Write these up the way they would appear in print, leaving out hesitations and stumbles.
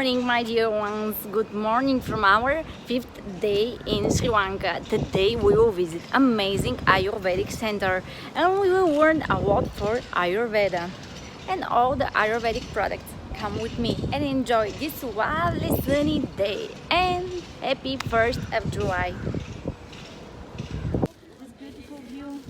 morning, my dear ones. Good morning from our 5th day in Sri Lanka. Today we will visit amazing Ayurvedic center and we will learn a lot for Ayurveda. And all the Ayurvedic products. Come with me and enjoy this lovely sunny day and happy 1st of July. This beautiful view.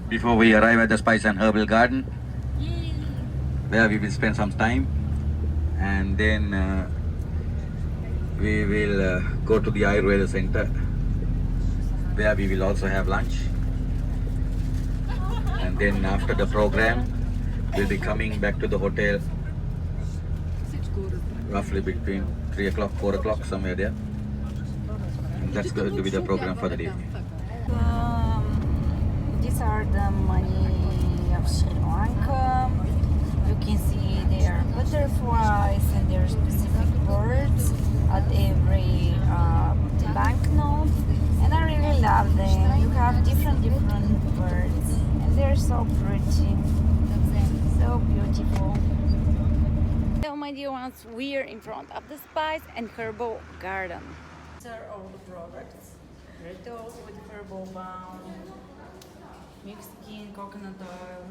Before we arrive at the Spice and Herbal Garden, where we will spend some time, and then we will go to the Ayurveda Center, where we will also have lunch. And then after the program, we'll be coming back to the hotel roughly between 3 o'clock, 4 o'clock, somewhere there. And that's going to be the program for the day. These are the money of Sri Lanka. You can see there are butterflies and there are specific birds at every banknote, and I really love them. You have different birds, and they're so pretty, so beautiful. So, my dear ones, we are in front of the Spice and Herbal Garden. These are all the products. Rituals with herbal balm, mixed skin, coconut oil.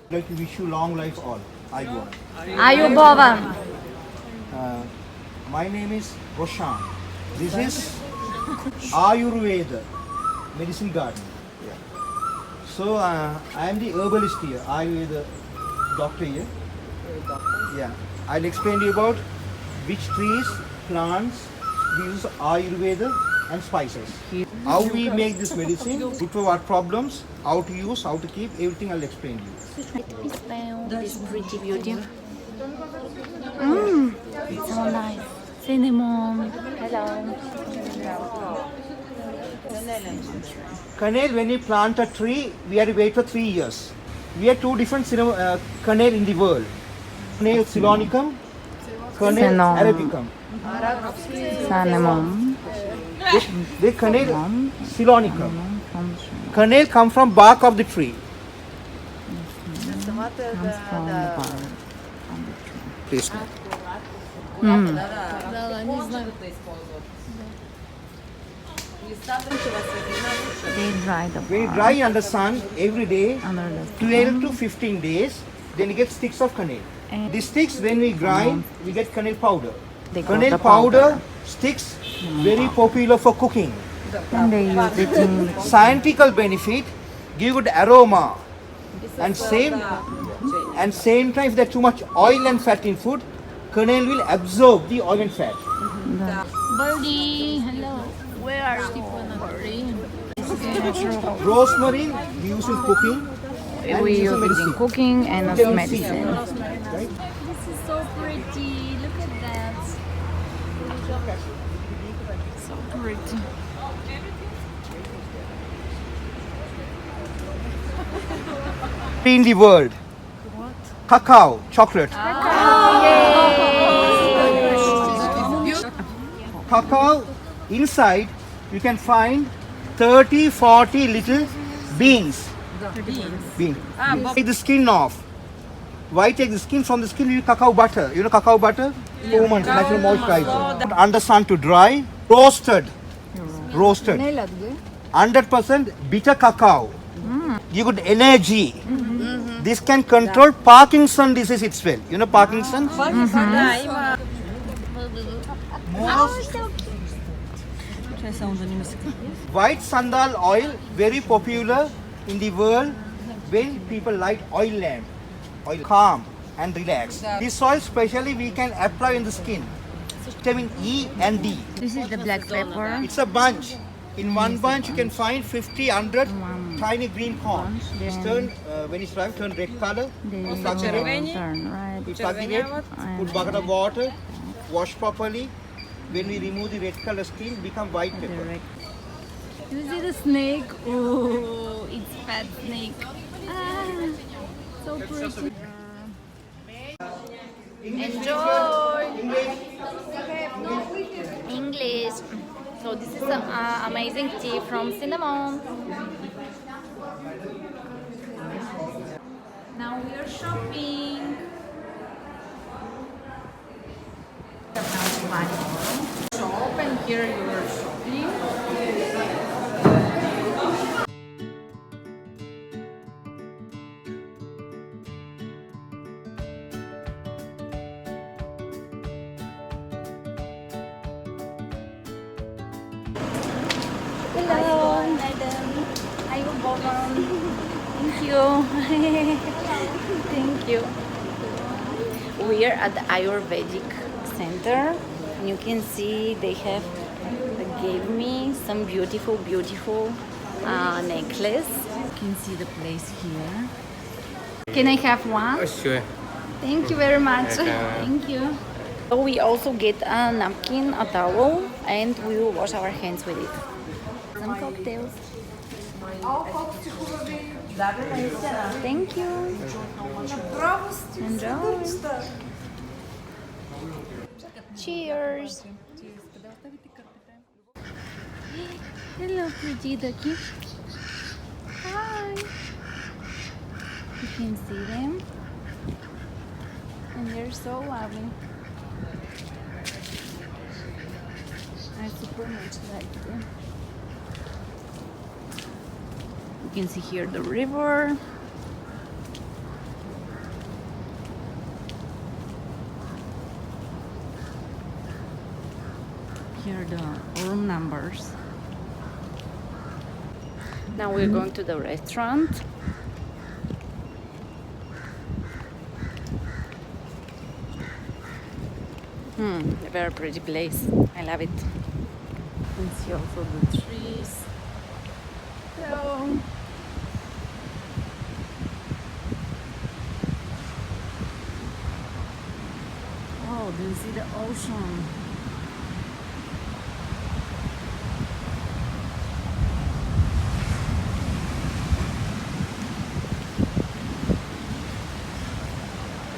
I'd like to wish you long life all. Ayubovan. Ayubovan. My name is Roshan. This is Ayurveda Medicine Garden. So I am the herbalist here, Ayurveda doctor here. Yeah. I'll explain to you about which trees, plants we use Ayurveda and spices. How we make this medicine, good for what problems, how to use, how to keep, everything I'll explain to you. Let me smell this pretty beauty. It's so nice. Cinnamon. Hello. Kernel, when we plant a tree, we have to wait for 3 years. We have two different kernel in the world. Kernel Silonicum, kernel Arabicum. Cinnamon. The kernel Silonicum. Kernel come from bark of the tree. Please. They dry the We dry in the sun every day, 12 to 15 days, then you get sticks of kernel. The sticks, when we grind, we get kernel powder. Kernel powder sticks, very popular for cooking. And they use it in Scientific benefit, give good aroma, and same time if there's too much oil and fat in food, kernel will absorb the oil and fat. Birdie, hello. Where are you? Birdie. Rosemary we use in cooking. We use it in cooking and as Medicine. medicine. Right? This is so pretty. Look at that. So pretty. In the world, cacao, chocolate. Cacao, inside you can find 30-40 little beans. Take the skin off. Why take the skin? From the skin you cacao butter. You know cacao butter? 4 months, natural moisturizer. Under sun to dry. Roasted. 100% bitter cacao. Give good energy. This can control Parkinson disease itself. You know Parkinson? Most white sandal oil, very popular in the world when people light oil lamp. Oil calm and relax. This oil specially we can apply in the skin. Vitamin E and D. This is the black pepper. It's a bunch. In one bunch you can find 50, 100 tiny green corn. It's turn, when it's ripe, turn red color. You plug the red, Right. we plug the red, put bucket of water, wash properly. When we remove the red color skin, become white pepper. Do you see the snake? Oh, it's fat snake. Ah, so pretty. Enjoy. English. So this is some amazing tea from cinnamon. Now we are shopping. Shop and here you are shopping. Hello, madam. Are you welcome? Thank you. Thank you. We are at the Ayurvedic center. And you can see they gave me some beautiful necklace. You can see the place here. Can I have one? Oh, sure. Thank you very much. Thank you. So we also get a napkin, a towel, and we will wash our hands with it. Some cocktails. Thank you. Enjoy. Cheers. Hello, pretty ducky. Hi. You can see them. And they're so lovely. I super much like them. You can see here the river. Here are the room numbers. Now we're going to the restaurant. A very pretty place. I love it. You can see also the trees. Hello. Oh, do you see the ocean?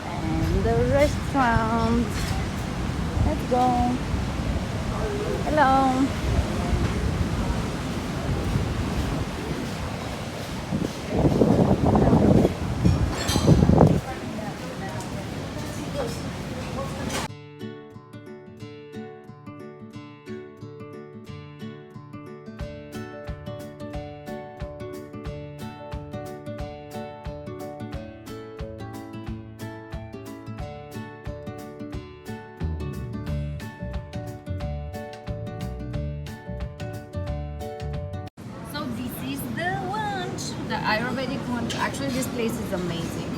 And the restaurant. Let's go. Hello. The Ayurvedic one. Actually, this place is amazing.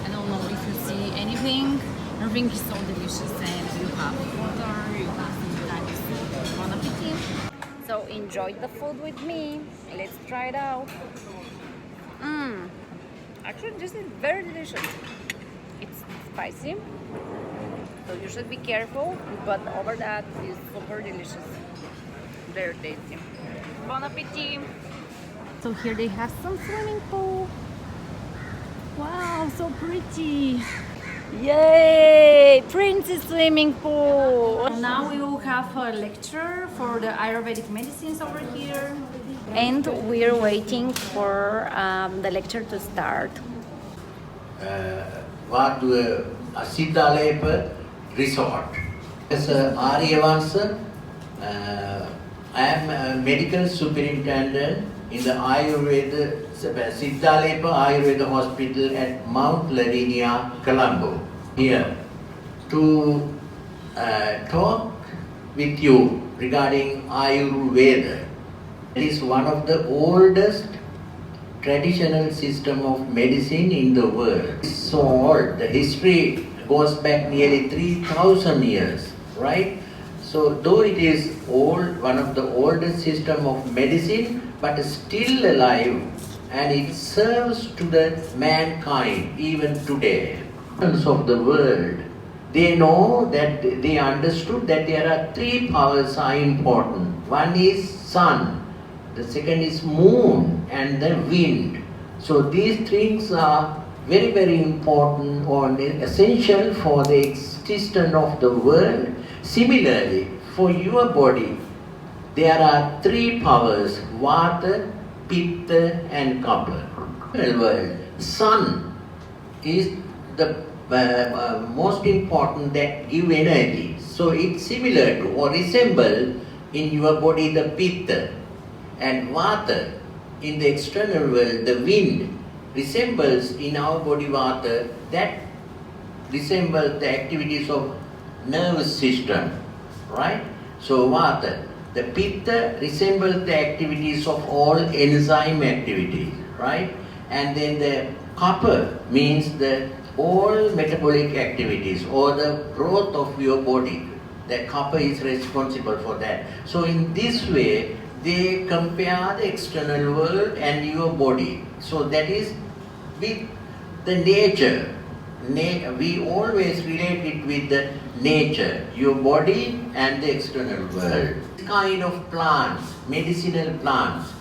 I don't know if you see anything. Everything is so delicious, and you have water, you have some kind of soup. Bon appetit. So enjoy the food with me. Let's try it out. Actually, this is very delicious. It's spicy, so you should be careful. But over that, it's super delicious. Very tasty. Bon appetit. So here they have some swimming pool. Wow, so pretty. Yay! Princess swimming pool. Now we will have a lecture for the Ayurvedic medicines over here. And we're waiting for the lecture to start. What Siddhalepa resort. As Aryavansa, I am a medical superintendent in the Ayurveda, Siddhalepa Ayurveda Hospital at Mount Lavinia, Colombo. Here, to talk with you regarding Ayurveda. It is one of the oldest traditional system of medicine in the world. It's so old. The history goes back nearly 3,000 years, right? So though it is old, one of the oldest system of medicine, but still alive, and it serves to the mankind even today. Of the world, they know that they understood that there are three powers are important. One is sun, the second is moon, and the wind. So these things are very, very important or essential for the existence of the world. Similarly, for your body, there are three powers: Vata, Pitta, and Kapha. World, sun is the most important that give energy. So it's similar to or resemble in your body the Pitta, and Vata in the external world, the wind resembles in our body Vata, that resembles the activities of nervous system, right? So Vata. The Pitta resembles the activities of all enzyme activities, right? And then the Kapha means the all metabolic activities or the growth of your body. The Kapha is responsible for that. So in this way, they compare the external world and your body. So that is with the nature. We always relate it with the nature, your body and the external world. Kind of plants, medicinal plants.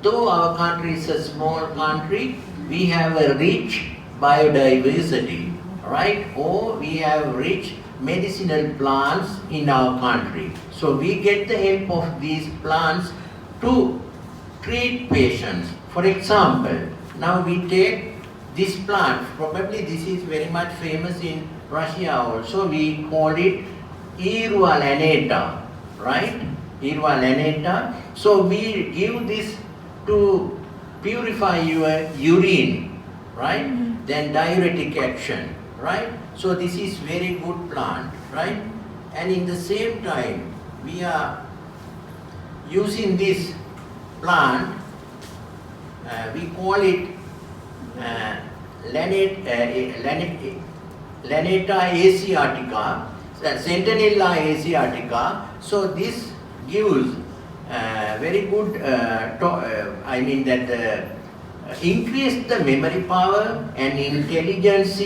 Though our country is a small country, we have a rich biodiversity, right? Or we have rich medicinal plants in our country. So we get the help of these plants to treat patients. For example, now we take this plant, probably this is very much famous in Russia also, we call it Yerba lanata, right? Yerba lanata. So we give this to purify your urine, right? Then diuretic action, right? So this is very good plant, right? And in the same time, we are using this plant, we call it Lanata asiatica, Centinella asiatica. So this gives very good, increase the memory power and intelligence,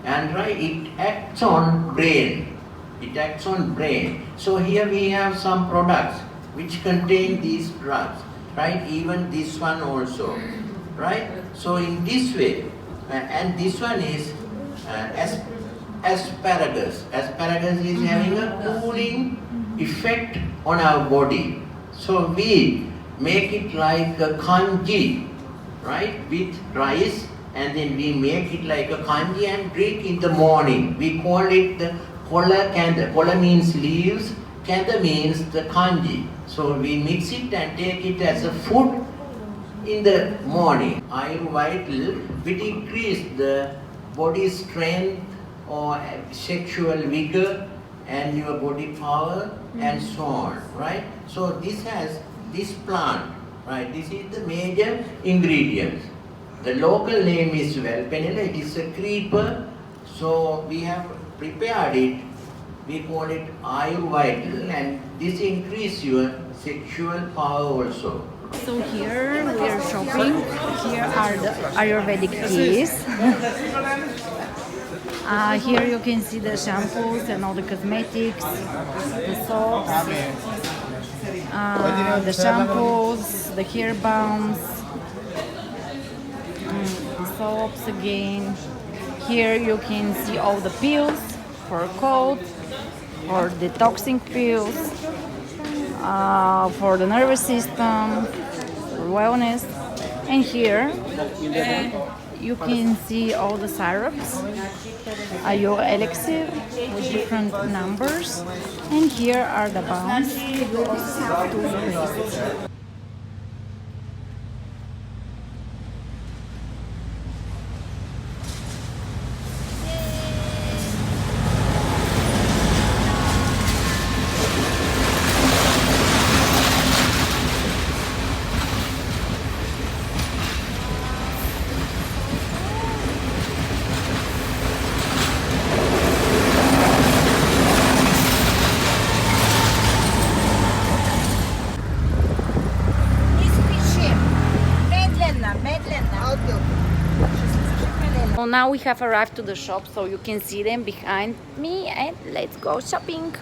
and right, it acts on brain. It acts on brain. So here we have some products which contain these drugs, right? Even this one also, right? So in this way, and this one is asparagus. Asparagus is having a cooling effect on our body. So we make it like a kanji, right, with rice, and then we make it like a kanji and drink in the morning. We call it the kola kanda. Kola means leaves, kanda means the kanji. So we mix it and take it as a food in the morning. Ayurveda will increase the body strength or sexual vigor and your body power and so on, right? So this has this plant, right? This is the major ingredients. The local name is Valpenilla. It is a creeper. So we have prepared it. We call it Ayurveda, and this increase your sexual power also. So here we are shopping. Here are the Ayurvedic teas. Here you can see the shampoos and all the cosmetics, the soaps, the shampoos, the hair balms, the soaps again. Here you can see all the pills for cold, for detoxing pills, for the nervous system, for wellness. And here you can see all the syrups, your elixir with different numbers, and here are the balms. You also have toothpaste. now we have arrived to the shop, so you can see them behind me, and let's go shopping.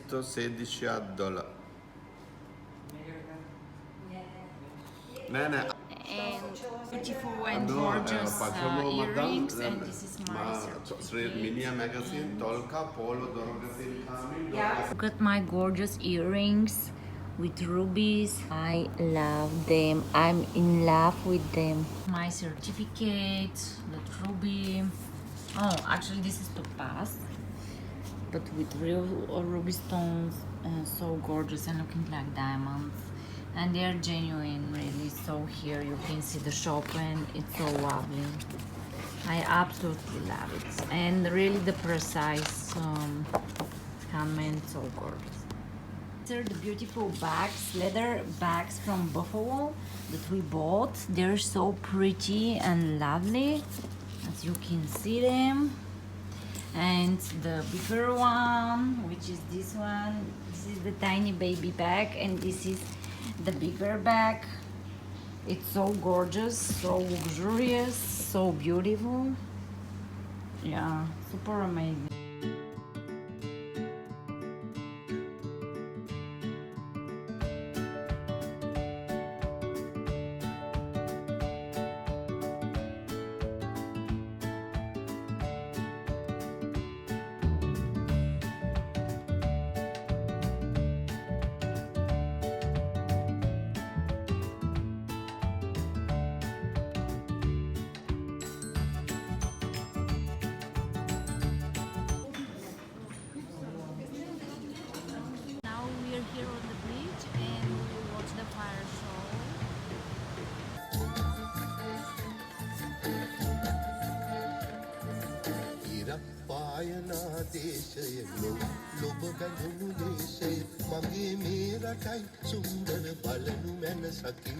$16. Nee, nee. And beautiful and gorgeous earrings, and this is my Minia magazine, Tolka, Polo, Dorogasil, Look at my gorgeous earrings with rubies. I love them. I'm in love with them. My certificate, that ruby. Oh, actually this is topaz, but with real ruby stones, so gorgeous and looking like diamonds. And they are genuine, really. So here you can see the shop, and it's so lovely. I absolutely love it, and really the precise handmade, so gorgeous. These are the beautiful bags, leather bags from Buffalo that we bought. They're so pretty and lovely, as you can see them. And the bigger one, which is this one, this is the tiny baby bag, and this is the bigger bag. It's so gorgeous, so luxurious, so beautiful. Yeah, super amazing. We're here on the beach and we will watch the fire show. පායනා දේශය ලොබ බැඳුණු දේශය මගේ මේ රටයි සුන්දර බලනු මැනසකි